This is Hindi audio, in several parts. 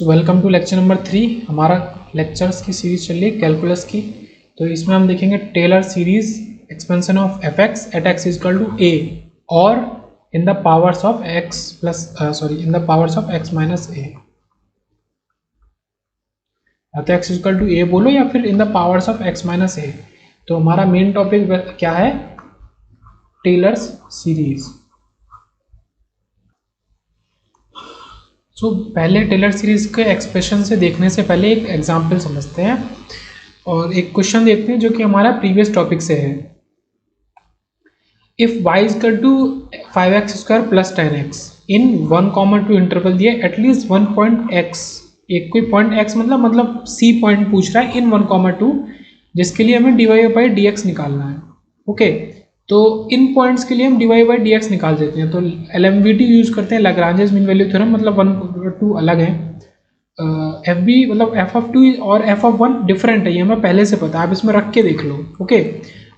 Welcome to lecture number 3। हमारा लेक्चर्स की सीरीज चल रही है कैलकुलस की। तो इसमें हम देखेंगे Taylor series expansion of f x at x equal to a और in the powers of x plus in the powers of x minus a. या तो एक्स इजकल टू ए बोलो या फिर in the powers of x minus a. तो हमारा मेन टॉपिक क्या है? Taylor's series. पहले टेलर सीरीज के एक्सप्रेशन से देखने से पहले एक एग्जाम्पल समझते हैं और एक क्वेश्चन देखते हैं जो कि हमारा प्रीवियस टॉपिक से है। If y equal to 5x square plus 10x in 1,2 interval दिए एटलीस्ट 1 पॉइंट x, एक कोई पॉइंट x मतलब c पॉइंट पूछ रहा है इन 1,2, जिसके लिए हमें dy बाई dx निकालना है। ओके, तो इन पॉइंट्स के लिए हम dy बाई dx निकाल देते हैं। तो LMVT यूज करते हैं, लाग्रांजेस मीन वैल्यू थ्योरम, मतलब 1 2 अलग है। एफ बी मतलब एफ ऑफ 2 और एफ ऑफ 1 डिफरेंट है, ये हमें पहले से पता है, आप इसमें रख के देख लो। ओके,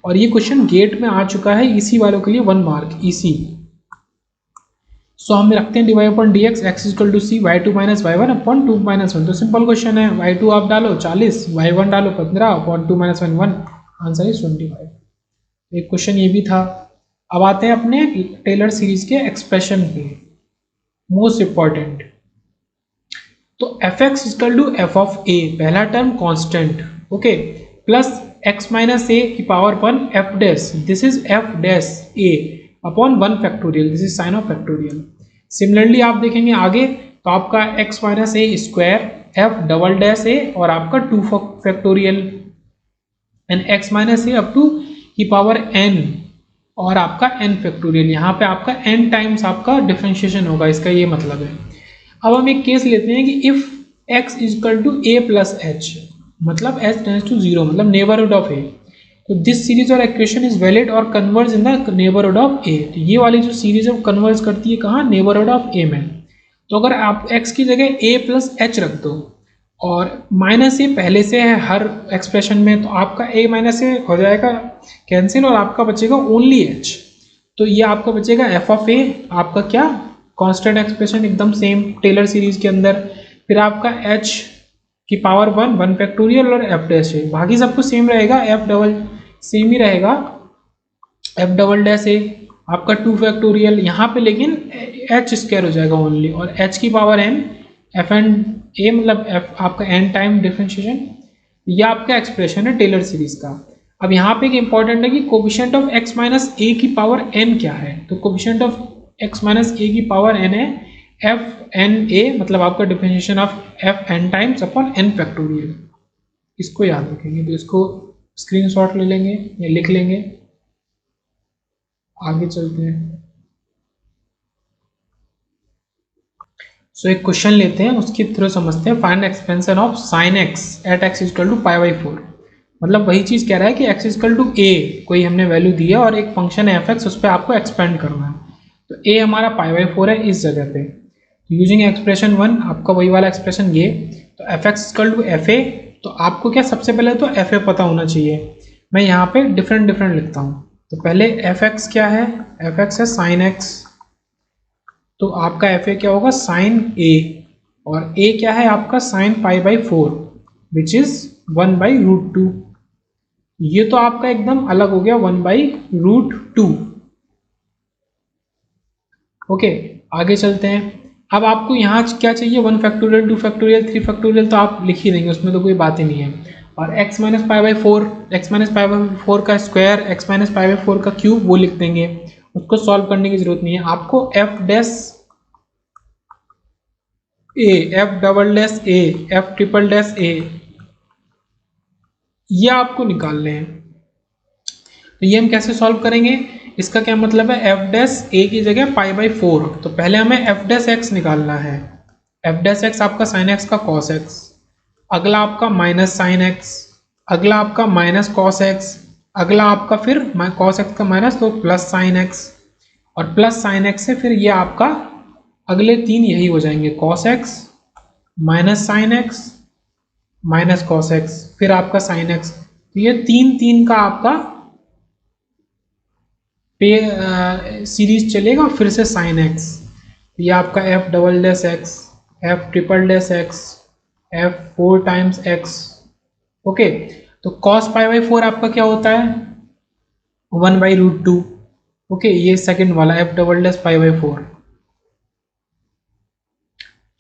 और ये क्वेश्चन गेट में आ चुका है ईसी वालों के लिए 1 मार्क ईसी। सो हम रखते हैं divide upon D X, X equal to C, Y two minus Y one upon 2 minus 1। तो सिंपल क्वेश्चन है, वाई टू आप डालो 40, वाई वन डालो 15 अपॉन 2 माइनस 1 1, आंसर इज 25। एक क्वेश्चन ये भी था। अब आते हैं अपने टेलर सीरीज के एक्सप्रेशन पे, मोस्ट इंपॉर्टेंट। तो F x equal to F of a, पहला term constant, okay, plus x minus ए की power 1 f dash, this is f dash a upon 1 factorial, this is sine of factorial. Similarly आप देखेंगे आगे तो आपका x minus a square f double dash a और आपका 2 factorial and x minus a up to की पावर n और आपका n फैक्टोरियल। यहाँ पे आपका n टाइम्स आपका डिफरेंशिएशन होगा, इसका ये मतलब है। अब हम एक केस लेते हैं कि if x equal to a plus h, मतलब h टेंड्स टू 0, मतलब नेबरहुड ऑफ a, तो दिस सीरीज और इक्वेशन इज वैलिड और converge in the neighbourhood of a। तो ये वाली जो सीरीज है वो कन्वर्ज करती है कहाँ? नेबरहुड ऑफ a में। तो अगर आप x की जगह a प्लस h रख दो और माइनस ए पहले से है हर एक्सप्रेशन में, तो आपका a माइनस ए हो जाएगा कैंसिल और आपका बचेगा ओनली h। तो ये आपका बचेगा एफ ऑफ ए, आपका क्या कांस्टेंट एक्सप्रेशन एकदम सेम टेलर सीरीज के अंदर। फिर आपका h की पावर 1 फैक्टोरियल और एफ डैश ए, बाकी सब कुछ सेम रहेगा, एफ डबल सेम ही रहेगा, एफ डबल डैश ए आपका 2 फैक्टोरियल यहाँ पे, लेकिन h स्क्वायर हो जाएगा ओनली, और h की power n F N A मतलब एफ आपका एन टाइम डिफरेंशिएशन। यह आपका एक्सप्रेशन है टेलर सीरीज का। अब यहाँ पे एक इंपॉर्टेंट है कि कोफिशिएंट ऑफ एक्स माइनस ए की पावर एन क्या है। तो कोफिशिएंट ऑफ एक्स माइनस ए की पावर एन है एफ एन ए, मतलब आपका differentiation of F N times upon N factorial. इसको याद रखेंगे, तो इसको स्क्रीनशॉट ले लेंगे या लिख लेंगे। आगे चलते हैं। सो एक क्वेश्चन लेते हैं, उसके थ्रू समझते हैं। Find expansion of sine X at x equal to pi by 4, मतलब वही चीज़ कह रहा है कि एक्स इजकल टू ए कोई हमने वैल्यू दिया और एक फंक्शन है एफ एक्स, उस पर आपको एक्सपेंड करना है। तो ए हमारा पाई बाई 4 है इस जगह पे। यूजिंग एक्सप्रेशन 1, आपका वही वाला एक्सप्रेशन ये, तो F X equal to F A, तो आपको क्या सबसे पहले तो एफ ए पता होना चाहिए। मैं यहाँ पे डिफरेंट लिखता हूँ। तो पहले एफ एक्स क्या है? एफ एक्स है साइन एक्स, तो आपका एफ ए क्या होगा? साइन ए, और ए क्या है आपका? Sine pi by 4 which is 1 by root 2। ये तो आपका एकदम अलग हो गया 1 बाई रूट 2। ओके, आगे चलते हैं। अब आपको यहाँ क्या चाहिए? 1 फैक्टोरियल, 2 फैक्टोरियल, 3 फैक्टोरियल, तो आप लिख ही देंगे, उसमें तो कोई बात ही नहीं है। और x minus pi by 4, x minus pi by 4 का square, x minus pi by 4 का क्यूब, वो लिख देंगे। उसको सॉल्व करने की जरूरत नहीं है आपको। एफ डैश ए, एफ डबल डैश ए, एफ ट्रिपल डैश ए, ये आपको निकालने हैं। तो ये हम कैसे सॉल्व करेंगे? इसका क्या मतलब है? एफ डैश ए की जगह पाई बाई 4, तो पहले हमें एफ डैश एक्स निकालना है। एफ डैश एक्स आपका साइन एक्स का कॉस एक्स, अगला आपका माइनस साइन एक्स, अगला आपका माइनस कॉस एक्स, अगला आपका फिर कॉस एक्स का माइनस, तो प्लस साइन एक्स, और प्लस साइन एक्स से फिर ये आपका अगले 3 यही हो जाएंगे, cos x minus sine x minus cos x, फिर आपका साइन एक्स। तो ये 3 का आपका सीरीज चलेगा, फिर से साइन एक्स, ये आपका F double dash x, F triple dash x, F 4 times x. Okay, तो कॉस पाई बाई 4 आपका क्या होता है 1/√2। ओके, ये सेकंड वाला f double dash pi by 4,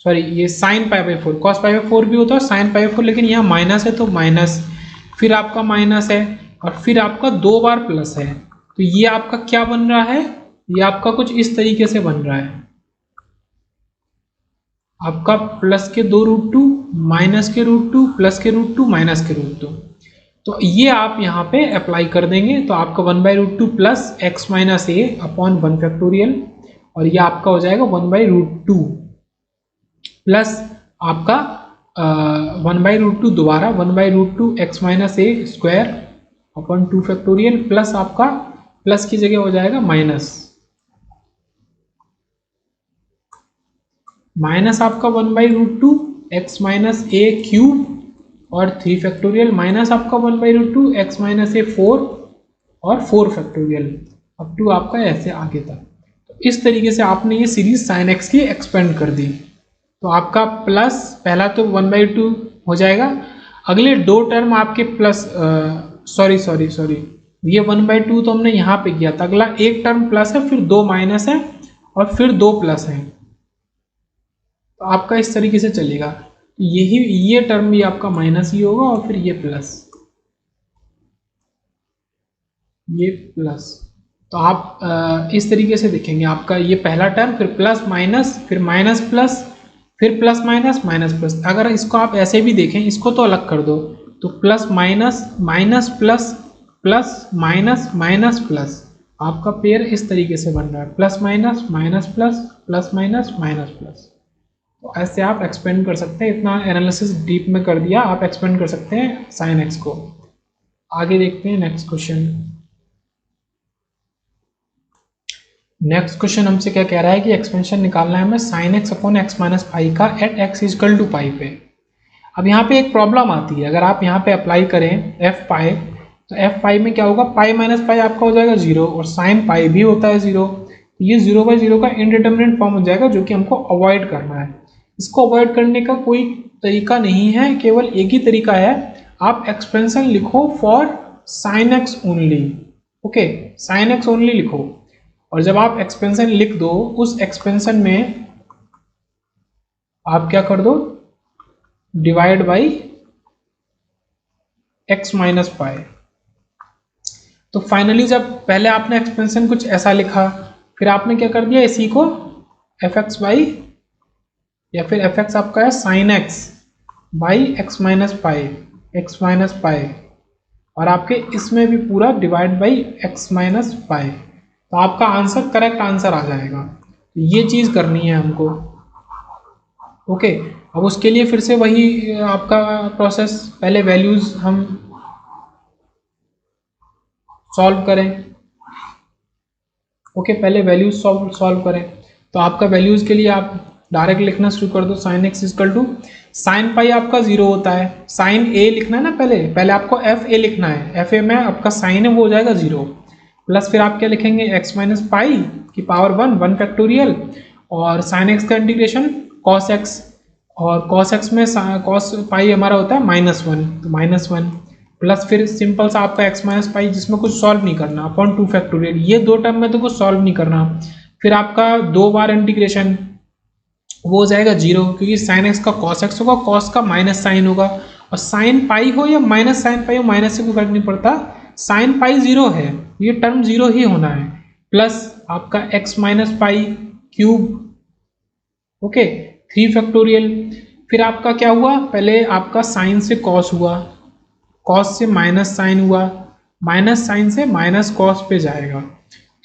sorry ये sine pi by 4, cos pi by 4 भी होता है साइन पाई बाई 4, लेकिन यहाँ माइनस है तो माइनस, फिर आपका माइनस है और फिर आपका 2 बार प्लस है। तो ये आपका क्या बन रहा है, ये आपका कुछ इस तरीके से बन रहा है, आपका प्लस के 2√2, माइनस के √2, प्लस के √2, माइनस के √2। तो ये आप यहाँ पे अप्लाई कर देंगे तो आपका 1/√2 प्लस एक्स माइनस ए अपॉन 1 फैक्टोरियल, और ये आपका हो जाएगा 1/√2 प्लस आपका 1/√2 दोबारा 1/√2 x minus a square upon 2 factorial, plus आपका प्लस की जगह हो जाएगा माइनस आपका 1/√2 एक्स माइनस ए क्यूब और 3 फैक्टोरियल, माइनस आपका 1/√2 एक्स माइनस ए 4 और 4 फैक्टोरियल अप टू आपका ऐसे आगे तक। तो इस तरीके से आपने ये सीरीज साइन एक्स की एक्सपेंड कर दी। तो आपका प्लस पहला तो 1/2 हो जाएगा, अगले दो टर्म आपके प्लस सॉरी ये 1/2 तो हमने यहाँ पे किया था, अगला एक टर्म प्लस है, फिर 2 माइनस है और फिर 2 प्लस है। तो आपका इस तरीके से चलेगा, यही ये टर्म भी आपका माइनस ही होगा और फिर ये प्लस, ये प्लस। तो आप इस तरीके से देखेंगे, आपका ये पहला टर्म, फिर प्लस माइनस, फिर माइनस प्लस, फिर प्लस माइनस माइनस प्लस। अगर इसको आप ऐसे भी देखें, इसको तो अलग कर दो, तो plus minus minus plus plus minus minus plus, आपका पेयर इस तरीके से बन रहा है, plus minus minus plus plus minus minus plus. तो ऐसे आप एक्सपेंड कर सकते हैं, इतना एनालिसिस डीप में कर दिया, आप एक्सपेंड कर सकते हैं साइन एक्स को। आगे देखते हैं नेक्स्ट क्वेश्चन। नेक्स्ट क्वेश्चन हमसे क्या कह रहा है कि एक्सपेंशन निकालना है हमें sign X upon X minus pi का एट एक्स इजकल टू पाई पे। अब यहाँ पे एक प्रॉब्लम आती है, अगर आप यहाँ पे अप्लाई करें एफ पाई, तो एफ पाई में क्या होगा, पाई माइनस पाई आपका हो जाएगा 0 और साइन पाई भी होता है 0। ये 0/0 का इनडिटर्मिनेट फॉर्म हो जाएगा, जो कि हमको अवॉइड करना है। इसको अवॉइड करने का कोई तरीका नहीं है, केवल एक ही तरीका है, आप एक्सपेंशन लिखो for sine x only. Okay, sine x only लिखो, और जब आप एक्सपेंशन लिख दो, उस एक्सपेंशन में आप क्या कर दो, डिवाइड बाई एक्स माइनस पाई। तो फाइनली जब पहले आपने एक्सपेंशन कुछ ऐसा लिखा, फिर आपने क्या कर दिया, इसी को एफ एक्स बाई, या फिर एफ एक्स आपका है sine x by x minus पाई, और आपके इसमें भी पूरा डिवाइड बाई एक्स माइनस पाई। तो आपका आंसर करेक्ट आंसर आ जाएगा। तो ये चीज़ करनी है हमको। ओके, अब उसके लिए फिर से वही आपका प्रोसेस, पहले वैल्यूज हम सॉल्व करें। ओके, पहले वैल्यूज सॉल्व करें। तो आपका वैल्यूज के लिए आप डायरेक्ट लिखना शुरू कर दो, sine X equal to sine pi आपका 0 होता है, साइन ए लिखना है ना, पहले आपको एफ ए लिखना है, एफ ए में आपका साइन है वो हो जाएगा 0, प्लस फिर आप क्या लिखेंगे एक्स माइनस पाई की पावर 1 फैक्टोरियल, और साइन एक्स का इंटीग्रेशन कॉस एक्स, और कॉस एक्स में कॉस पाई हमारा होता है -1, तो -1 प्लस फिर सिंपल सा आपका एक्स माइनस पाई, जिसमें कुछ सॉल्व नहीं करना, अपॉन 2 फैक्टोरियल। ये दो टर्म में तो कुछ सॉल्व नहीं करना। फिर आपका 2 बार इंटीग्रेशन वो हो जाएगा 0, क्योंकि साइन एक्स का कॉस एक्स होगा, कॉस का माइनस साइन होगा, और साइन पाई हो या माइनस साइन पाई हो, माइनस से कोई फर्क नहीं पड़ता, साइन पाई 0 है, ये टर्म 0 ही होना है, प्लस आपका एक्स माइनस पाई क्यूब। Okay, 3 factorial. फिर आपका क्या हुआ, पहले आपका साइन से कॉस हुआ, कॉस से माइनस साइन हुआ, माइनस साइन से माइनस कॉस पे जाएगा।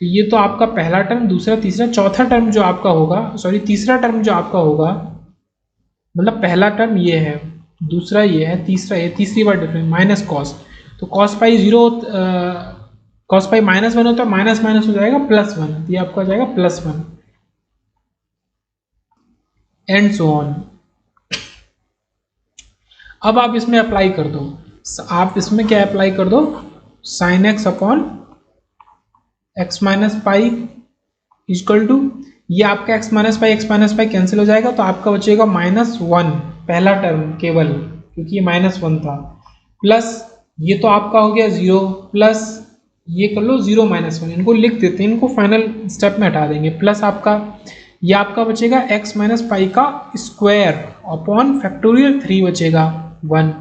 तो ये तो आपका पहला टर्म, दूसरा, तीसरा, चौथा टर्म जो आपका होगा, सॉरी तीसरा टर्म जो आपका होगा, मतलब पहला टर्म ये है, दूसरा ये है, तीसरा ये, तीसरी बार डिफरेंस माइनस कॉस। तो कॉस पाई 0, कॉस पाई -1 होता है, माइनस माइनस हो जाएगा +1, तो ये आपका हो जाएगा +1 एंड सो ऑन। अब आप इसमें अप्लाई कर दो, आप इसमें क्या अप्लाई कर दो, sine X upon X minus pi equal to ये आपका x माइनस पाई कैंसिल हो जाएगा, तो आपका बचेगा -1 पहला टर्म केवल, क्योंकि ये -1 था, प्लस ये तो आपका हो गया 0, प्लस ये कर लो 0 -1, इनको लिख देते हैं, इनको फाइनल स्टेप में हटा देंगे, प्लस आपका ये आपका बचेगा x माइनस पाई का स्क्वायर अपॉन फैक्टोरियल 3 बचेगा 1,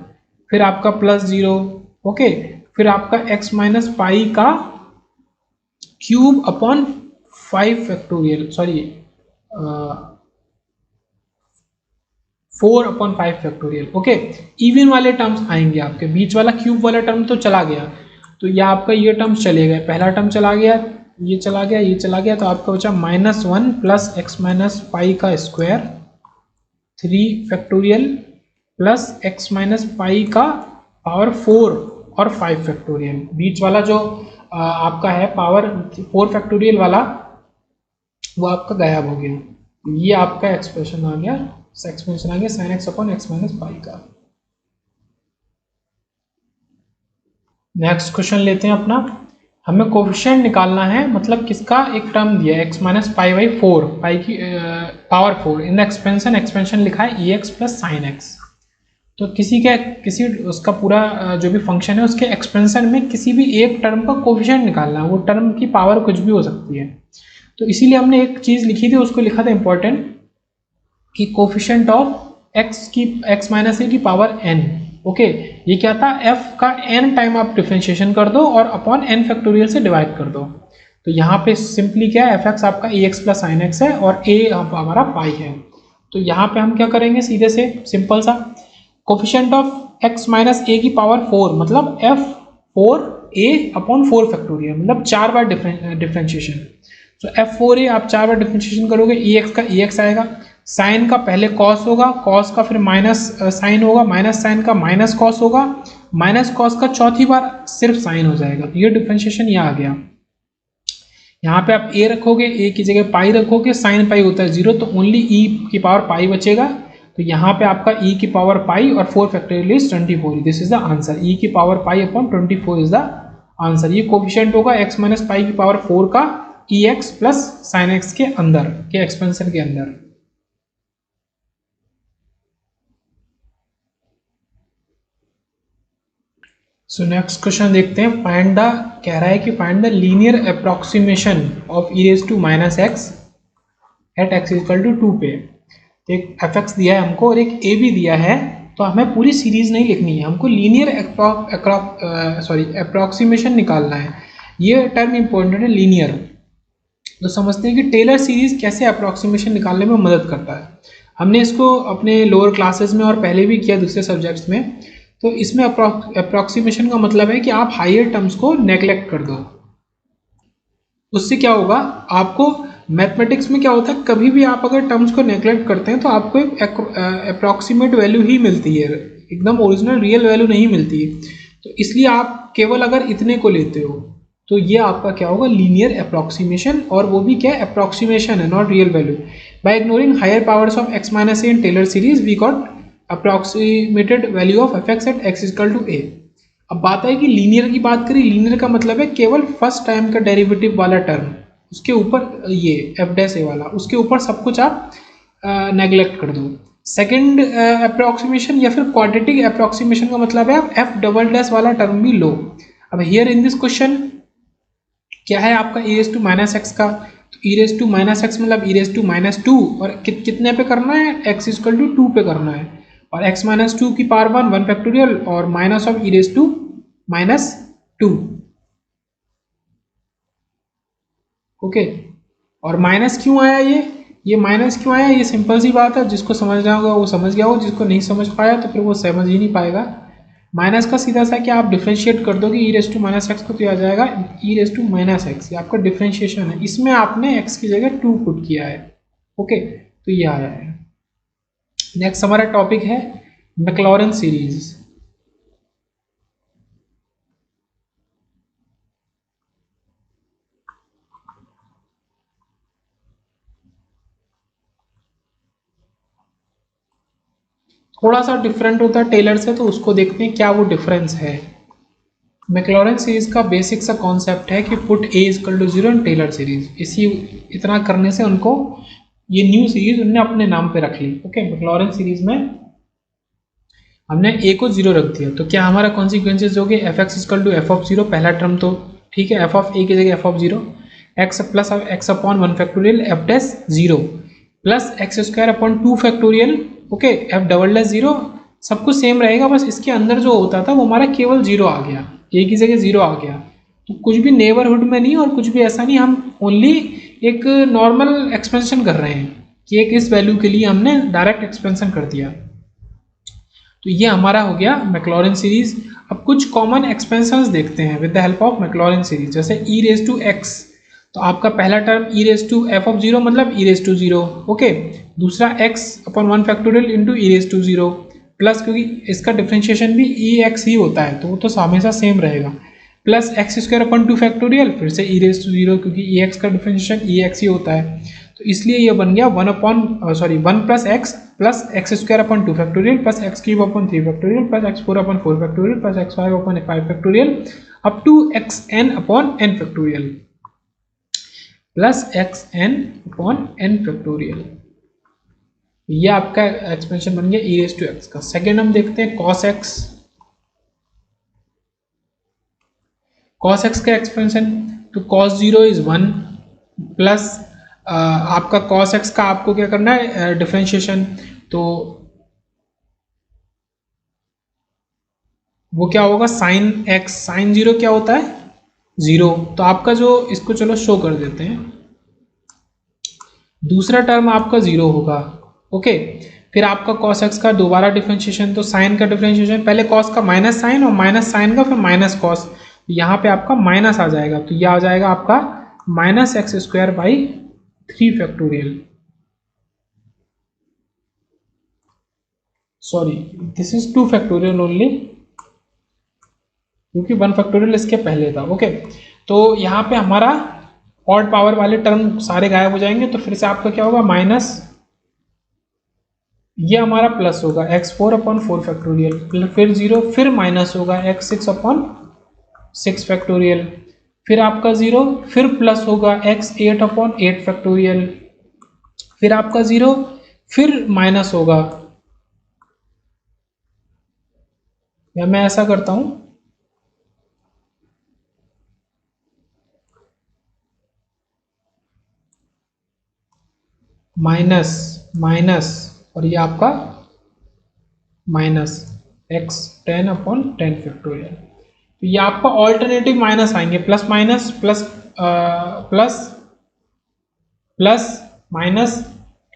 फिर आपका +0, ओके, फिर आपका x माइनस पाई का cube upon 5 factorial, sorry 4/5 factorial, okay. Even वाले टर्म्स आएंगे, आपके बीच वाला क्यूब वाला टर्म तो चला गया, तो ये आपका ये टर्म्स चले गए, पहला टर्म चला गया, ये चला गया, ये चला गया, तो आपका बचा -1 प्लस x माइनस पाई का square 3 factorial plus x minus pi का पावर 4 और 5 फैक्टोरियल, बीच वाला जो आपका है पावर 4 फैक्टोरियल वाला, वो आपका गायब हो गया, ये आपका एक्सप्रेशन आ गया, एक्सप्रेशन आ गया sin x upon x minus pi का। नेक्स्ट क्वेश्चन लेते हैं अपना, हमें कोफिशिएंट निकालना है, मतलब किसका, एक टर्म दिया है x माइनस पाई बाई 4, पाई की power 4 in the expansion, expansion लिखा है ex प्लस साइन एक्स, तो किसी उसका पूरा जो भी फंक्शन है उसके एक्सपेंशन में किसी भी एक टर्म का कोफिशिएंट निकालना है, वो टर्म की पावर कुछ भी हो सकती है, तो इसीलिए हमने एक चीज़ लिखी थी, उसको लिखा था इंपॉर्टेंट कि कोफिशिएंट ऑफ x माइनस ए की पावर n, ओके, ये क्या था, f का n टाइम आप डिफरेंशिएशन कर दो और अपॉन n फैक्टोरियल से डिवाइड कर दो, तो यहाँ पे सिंपली क्या है, fx आपका ax प्लस साइन एक्स है और a हमारा पाई है, तो यहाँ पे हम क्या करेंगे, सीधे से सिंपल सा, कोफिशिएंट ऑफ x माइनस ए की पावर 4 मतलब f4a अपॉन 4 फैक्टोरियल, मतलब 4 बार डिफरेंशिएशन, तो f4a आप 4 बार डिफरेंशिएशन करोगे, ex का ex आएगा, साइन का पहले कॉस होगा, कॉस का फिर माइनस साइन होगा, माइनस साइन का माइनस कॉस होगा, माइनस कॉस का चौथी बार सिर्फ साइन हो जाएगा, तो ये डिफरेंशिएशन यहाँ आ गया, यहाँ पे आप a रखोगे, a की जगह पाई रखोगे, साइन पाई होता है 0, तो ओनली e की पावर पाई बचेगा, तो यहाँ पे आपका e की पावर पाई और 4 factorial is 24, this is the answer, e की power pi upon 24 is the answer, ये कोफिशिएंट होगा x माइनस पाई की पावर 4 का ex प्लस साइन एक्स के अंदर के एक्सपेंशन के अंदर। सो नेक्स्ट क्वेश्चन देखते हैं, फाइंड द, कह रहा है कि find the linear approximation of e raise to minus X at X equal to 2 पे, एक एफ एक्स दिया है हमको और एक ए भी दिया है, तो हमें पूरी सीरीज नहीं लिखनी है, हमको लीनियर अप्रोक्सीमेशन निकालना है, ये टर्म इंपॉर्टेंट है लीनियर, तो समझते हैं कि टेलर सीरीज कैसे अप्रोक्सीमेशन निकालने में मदद करता है, हमने इसको अपने लोअर क्लासेस में और पहले भी किया दूसरे सब्जेक्ट्स में, तो इसमें अप्रोक्सीमेशन का मतलब है कि आप हायर टर्म्स को नेग्लेक्ट कर दो, उससे क्या होगा, आपको मैथमेटिक्स में क्या होता है, कभी भी आप अगर टर्म्स को नेग्लेक्ट करते हैं तो आपको एक अप्रोक्सीमेट वैल्यू ही मिलती है, एकदम ओरिजिनल रियल वैल्यू नहीं मिलती है, तो इसलिए आप केवल अगर इतने को लेते हो तो ये आपका क्या होगा, लीनियर अप्रोक्सीमेशन, और वो भी क्या है, अप्रोक्सीमेशन है, not real value, by ignoring higher powers of x minus A in Taylor series we got approximated value of fx at x equal to a। अब बात है कि लीनियर की बात करें, लीनियर का मतलब है केवल फर्स्ट टाइम का डेरिवेटिव वाला टर्म, उसके ऊपर ये एफ डैश ए वाला, उसके ऊपर सब कुछ आप नेग्लेक्ट कर दो। सेकंड अप्रोक्सीमेशन या फिर क्वाड्रेटिक अप्रोक्सीमेशन का मतलब है आप एफ डबल डैश वाला टर्म भी लो। अब हियर इन दिस क्वेश्चन क्या है आपका e raise to minus X का, तो e raise to minus X मतलब e रेज टू माइनस 2, और कितने पे करना है, x इक्वल टू 2 पे करना है, और x माइनस 2 की पावर 1 फैक्टोरियल और minus of e raise to minus 2, okay. और माइनस क्यों आया, ये माइनस क्यों आया, ये सिंपल सी बात है, जिसको समझना होगा वो समझ गया होगा, जिसको नहीं समझ पाया तो फिर वो समझ ही नहीं पाएगा। माइनस का सीधा सा क्या आप डिफ्रेंशिएट कर दोगे ई रेज टू माइनस एक्स को, तो आ जाएगा ई रेज टू माइनस एक्स, ये आपका डिफ्रेंशिएशन है, इसमें आपने एक्स की जगह 2 पुट किया है, ओके, तो ये आया है। नेक्स्ट हमारा टॉपिक है मैक्लॉरिन सीरीज। थोड़ा सा डिफरेंट होता है टेलर से, तो उसको देखते हैं क्या वो डिफरेंस है। मैक्लॉरेन सीरीज का बेसिक सा कॉन्सेप्ट है कि put A equal to 0 in Taylor series. इसी इतना करने से उनको ये न्यू सीरीज उन्होंने अपने नाम पे रख ली। ओके, मैक्लॉरेन सीरीज में हमने ए को 0 रख दिया, तो क्या हमारा कॉन्सिक्वेंसेज हो गए F x equal to F of 0, पहला टर्म तो ठीक है, एफ ऑफ ए की जगह F of 0, x plus x upon 1 factorial F dash 0 plus X square upon 2 factorial. Okay, F double dash 0, सब कुछ सेम रहेगा, बस इसके अंदर जो होता था वो हमारा केवल 0 आ गया, ए की जगह 0 आ गया। तो कुछ भी नेबरहुड में नहीं और कुछ भी ऐसा नहीं, हम ओनली एक नॉर्मल एक्सपेंशन कर रहे हैं कि एक इस वैल्यू के लिए हमने डायरेक्ट एक्सपेंशन कर दिया। तो ये हमारा हो गया मैक्लॉरेन सीरीज। अब कुछ कॉमन एक्सपेंशंस देखते हैं with the help of Maclaurin series. जैसे ई रेज टू एक्स, तो आपका पहला term e raise to F of 0 मतलब ई रेज टू 0। ओके, दूसरा x upon 1 factorial into e raise to 0 plus, क्योंकि इसका डिफ्रेंशिएशन भी ई एक्स ही होता है तो वो तो हमेशा सेम रहेगा, plus X square upon 2 factorial फिर से ई रेज टू 0, क्योंकि ई एक्स का डिफ्रेंशिएशन ई एक्स ही होता है, तो इसलिए ये बन गया 1 plus X square upon 2 factorial plus X cube upon 3 factorial plus X 4 upon 4 factorial plus X 5 upon 5 factorial up to X N upon N factorial plus X N upon N factorial. ये आपका एक्सपेंशन बन गया ई रेज टू एक्स का। सेकेंड हम देखते हैं कॉस एक्स। कॉस एक्स का एक्सपेंशन, तो कॉस 0 इज 1 प्लस आपका कॉस एक्स का आपको क्या करना है डिफरेंशिएशन, तो वो क्या होगा साइन एक्स, साइन 0 क्या होता है 0, तो आपका जो इसको चलो शो कर देते हैं, दूसरा टर्म आपका 0 होगा। ओके, फिर आपका कॉस एक्स का दोबारा डिफरेंशिएशन, तो साइन का डिफरेंशिएशन पहले कॉस का माइनस साइन और माइनस साइन का फिर माइनस कॉस, यहाँ पे आपका माइनस आ जाएगा, तो यह आ जाएगा आपका minus x square by 3 factorial, sorry this is 2 factorial only, क्योंकि 1 फैक्टोरियल इसके पहले था। ओके, तो यहाँ पे हमारा ऑड पावर वाले टर्म सारे गायब हो जाएंगे, तो फिर से आपका क्या होगा माइनस, ये हमारा प्लस होगा x4 अपॉन 4 फैक्टोरियल, फिर 0, फिर माइनस होगा x6 अपॉन 6 फैक्टोरियल, फिर आपका 0, फिर प्लस होगा x8 अपॉन 8 फैक्टोरियल, फिर आपका 0, फिर माइनस होगा, या मैं ऐसा करता हूं माइनस माइनस और ये आपका माइनस x10 अपॉन 10 फैक्टोरियल, तो ये आपका ऑल्टरनेटिव माइनस आएंगे, plus minus plus plus plus minus,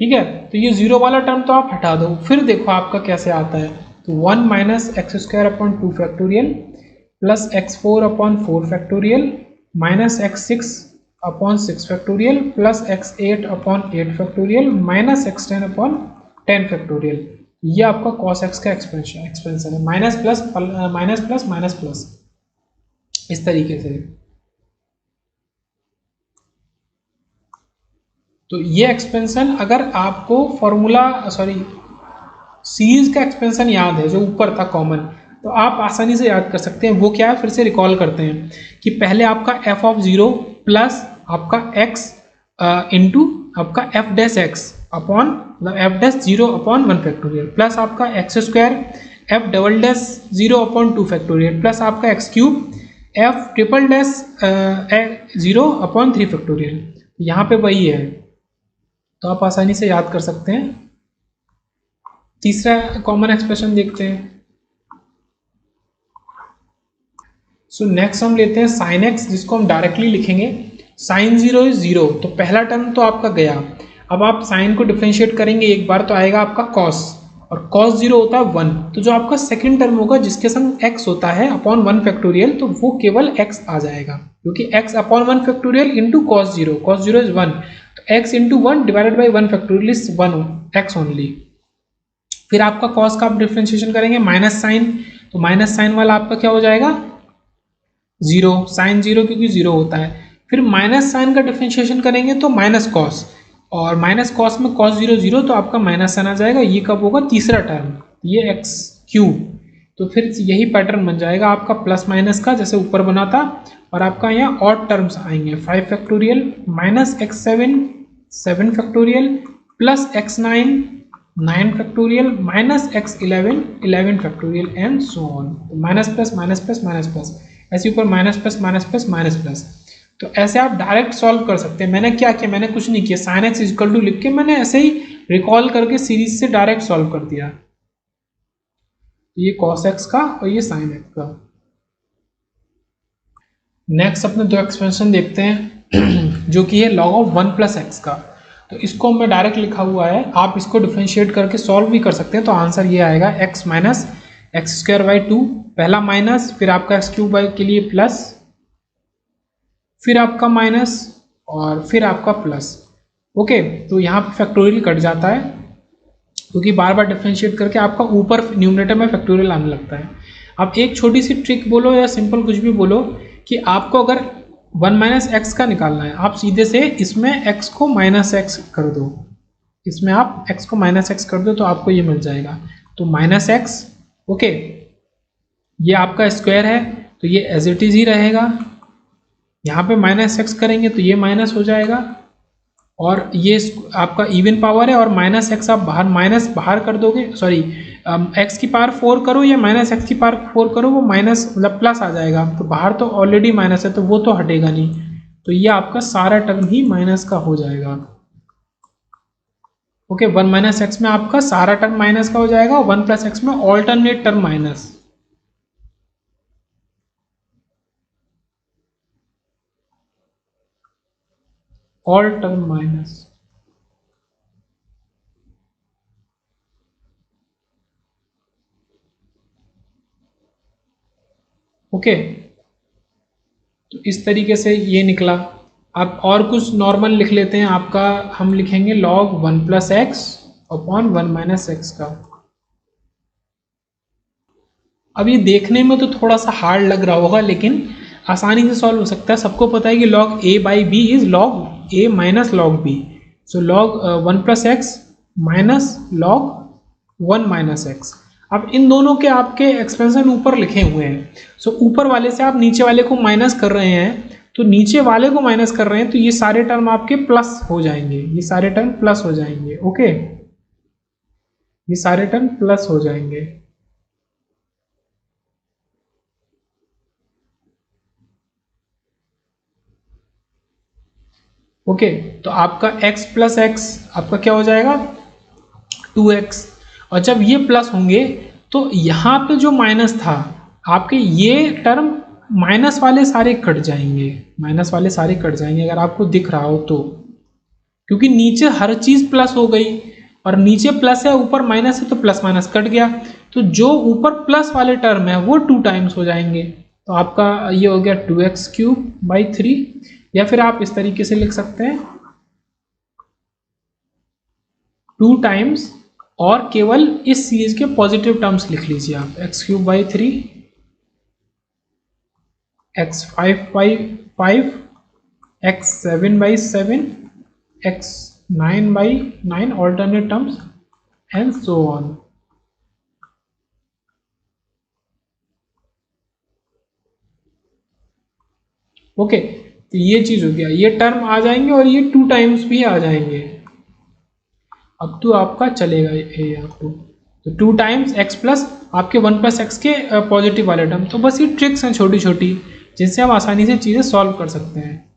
ठीक है। तो ये 0 वाला टर्म तो आप हटा दो, फिर देखो आपका कैसे आता है, तो 1 minus x square upon 2 factorial plus x4 upon 4 factorial minus x6 upon 6 factorial plus x8 upon 8 factorial minus x10 upon 10 factorial. ये आपका cos x का एक्सपेंशन है, minus plus minus plus minus plus, इस तरीके से। तो ये एक्सपेंशन अगर आपको फॉर्मूला सीरीज का एक्सपेंशन याद है जो ऊपर था कॉमन, तो आप आसानी से याद कर सकते हैं। वो क्या है, फिर से रिकॉल करते हैं कि पहले आपका f ऑफ 0 प्लस आपका x इंटू आपका f डैश x अपॉन मतलब f dash 0 upon 1 factorial plus आपका x square f double dash 0 upon 2 factorial plus आपका x cube f triple dash 0 upon 3 factorial. यहाँ पे वही है, तो आप आसानी से याद कर सकते हैं। तीसरा कॉमन एक्सप्रेशन देखते हैं। सो नेक्स्ट हम लेते हैं साइन एक्स, जिसको हम डायरेक्टली लिखेंगे साइन 0 इज 0, तो पहला टर्म तो आपका गया। अब आप साइन को डिफरेंशिएट करेंगे एक बार तो आएगा आपका कॉस, और कॉस 0 होता है 1, तो जो आपका सेकंड टर्म होगा जिसके संग x होता है अपॉन 1 फैक्टोरियल, तो वो केवल x आ जाएगा, क्योंकि x upon 1 factorial into cos 0 is 1, तो x into 1 divided by 1 factorial is 1 x only. फिर आपका कॉस का आप डिफरेंशिएशन करेंगे माइनस साइन, तो माइनस साइन वाला आपका क्या हो जाएगा 0, साइन 0 क्योंकि 0 होता है। फिर माइनस साइन का डिफरेंशिएशन करेंगे तो माइनस कॉस, और माइनस कॉस में कॉस 0 0, तो आपका माइनस साइन आ जाएगा। ये कब होगा, तीसरा टर्म, ये एक्स क्यूब, तो फिर यही पैटर्न बन जाएगा आपका प्लस माइनस का, जैसे ऊपर बना था, और आपका यहाँ ऑड टर्म्स आएंगे 5 factorial minus x7 7 factorial plus x9 9 factorial minus x11 11 factorial and so on. Minus plus minus plus minus plus, ऐसे ऊपर minus plus minus plus minus plus. तो ऐसे आप डायरेक्ट सॉल्व कर सकते हैं। मैंने क्या किया, मैंने कुछ नहीं किया, sin x इक्वल टू लिख के मैंने ऐसे ही रिकॉल करके सीरीज से डायरेक्ट सॉल्व कर दिया। ये cos x का और ये sin x का। नेक्स्ट अपने दो एक्सपेंशन देखते हैं जो कि है log ऑफ 1 प्लस एक्स का। तो इसको मैं डायरेक्ट लिखा हुआ है, आप इसको डिफरेंशिएट करके सॉल्व भी कर सकते हैं। तो आंसर ये आएगा x minus x square by 2, पहला माइनस, फिर आपका एक्स क्यूब बाई के लिए प्लस, फिर आपका माइनस और फिर आपका प्लस। ओके, तो यहाँ पे फैक्टोरियल कट जाता है क्योंकि बार बार डिफरेंशिएट करके आपका ऊपर न्यूमरेटर में फैक्टोरियल आने लगता है। अब एक छोटी सी ट्रिक बोलो या सिंपल कुछ भी बोलो कि आपको अगर 1 माइनस एक्स का निकालना है, आप सीधे से इसमें x को माइनस एक्स कर दो, इसमें आप x को माइनस एक्स कर दो तो आपको ये मिल जाएगा। तो माइनस एक्स, ओके, ये आपका स्क्वायर है तो ये एज इट इज ही रहेगा। यहाँ पे माइनस एक्स करेंगे तो ये माइनस हो जाएगा, और ये आपका इवन पावर है, और माइनस एक्स आप बाहर माइनस बाहर कर दोगे, सॉरी एक्स की पावर 4 करो या माइनस एक्स की पावर 4 करो, वो माइनस मतलब प्लस आ जाएगा। तो बाहर तो ऑलरेडी माइनस है तो वो तो हटेगा नहीं, तो ये आपका सारा टर्म ही माइनस का हो जाएगा। ओके, 1 माइनस एक्स में आपका सारा टर्म माइनस का हो जाएगा, 1 प्लस एक्स में alternate term minus. All term minus. Okay, तो इस तरीके से ये निकला। अब और कुछ नॉर्मल लिख लेते हैं आपका, हम लिखेंगे log 1 plus x upon 1 minus X का। अब ये देखने में तो थोड़ा सा हार्ड लग रहा होगा लेकिन आसानी से सॉल्व हो सकता है। सबको पता है कि log a by B is log a minus log b। So log 1 plus x minus log 1 minus X. अब इन दोनों के आपके एक्सपेंशन ऊपर लिखे हुए हैं, सो ऊपर वाले से आप नीचे वाले को माइनस कर रहे हैं, तो नीचे वाले को माइनस कर रहे हैं तो ये सारे टर्म आपके प्लस हो जाएंगे, ये सारे टर्म प्लस हो जाएंगे। ओके, ये सारे टर्म प्लस हो जाएंगे। ओके, तो आपका x प्लस एक्स आपका क्या हो जाएगा 2x, और जब ये प्लस होंगे तो यहाँ पे जो माइनस था आपके ये टर्म माइनस वाले सारे कट जाएंगे, माइनस वाले सारे कट जाएंगे अगर आपको दिख रहा हो तो, क्योंकि नीचे हर चीज प्लस हो गई और नीचे प्लस है ऊपर माइनस है तो प्लस माइनस कट गया, तो जो ऊपर प्लस वाले टर्म है वो 2 टाइम्स हो जाएंगे। तो आपका ये हो गया 2x क्यूब बाई 3, या फिर आप इस तरीके से लिख सकते हैं 2 टाइम्स, और केवल इस सीरीज के पॉजिटिव टर्म्स लिख लीजिए आप, x cube by 3, x5 by 5, x7 by 7, x9 by 9 alternate terms and so on. Okay, तो ये चीज हो गया, ये टर्म आ जाएंगे और ये 2 टाइम्स भी आ जाएंगे। अब तो आपका चलेगा ये आपको, तो 2 टाइम्स x प्लस आपके 1 प्लस एक्स के पॉजिटिव वाले टर्म। तो बस ये ट्रिक्स हैं छोटी छोटी जिनसे हम आसानी से चीज़ें सॉल्व कर सकते हैं।